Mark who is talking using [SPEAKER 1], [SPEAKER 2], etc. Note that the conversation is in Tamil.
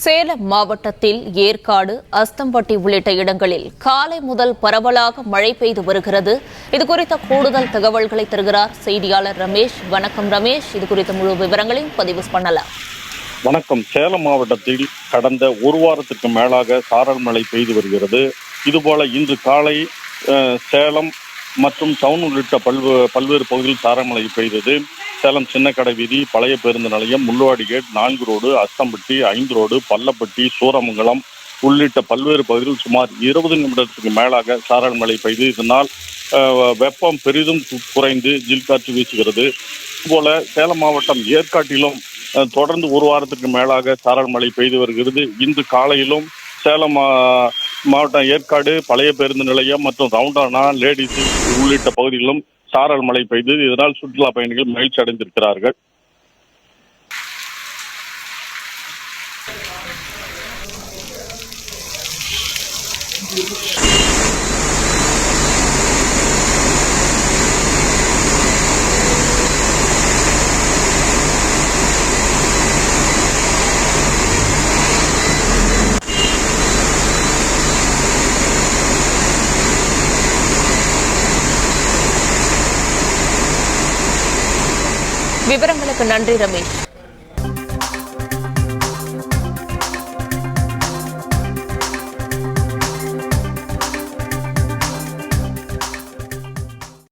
[SPEAKER 1] சேலம் மாவட்டத்தில் ஏற்காடு, அஸ்தம்பட்டி உள்ளிட்ட இடங்களில் காலை முதல் பரவலாக மழை பெய்து வருகிறது. இதுகுறித்த கூடுதல் தகவல்களை தருகிறார் செய்தியாளர் ரமேஷ். வணக்கம் ரமேஷ், இதுகுறித்த முழு விவரங்களையும் பதிவு பண்ணலாம்.
[SPEAKER 2] வணக்கம். சேலம் மாவட்டத்தில் கடந்த ஒரு வாரத்துக்கு மேலாக சாரல் மழை பெய்து வருகிறது. இதுபோல இன்று காலை சேலம் மற்றும் டவுன் உள்ளிட்ட பல்வேறு பகுதியில் சாரல் மழை பெய்தது. சேலம் சின்னக்கடை வீதி, பழைய பேருந்து நிலையம், Mulluvadi gate, 4 road, Asthampatti, 5 road, Pallapatti, Suramangalam உள்ளிட்ட பல்வேறு பகுதிகளில் சுமார் 20 நிமிடத்துக்கு மேலாக சாரல் மழை பெய்து இதனால் வெப்பம் பெரிதும் குறைந்து ஜில் காற்று வீசுகிறது. இதுபோல சேலம் மாவட்டம் ஏற்காட்டிலும் தொடர்ந்து ஒரு வாரத்துக்கு மேலாக சாரல் மழை பெய்து வருகிறது. இன்று காலையிலும் சேலம் மாவட்டம் ஏற்காடு, பழைய பேருந்து நிலையம் மற்றும் ரவுண்டானா, லேடிஸ் உள்ளிட்ட பகுதிகளிலும் சாரல் மழை பெய்து இதனால் சுற்றுலா பயணிகள் மகிழ்ச்சி அடைந்திருக்கிறார்கள்.
[SPEAKER 1] விவரங்களுக்கு நன்றி ரமேஷ்.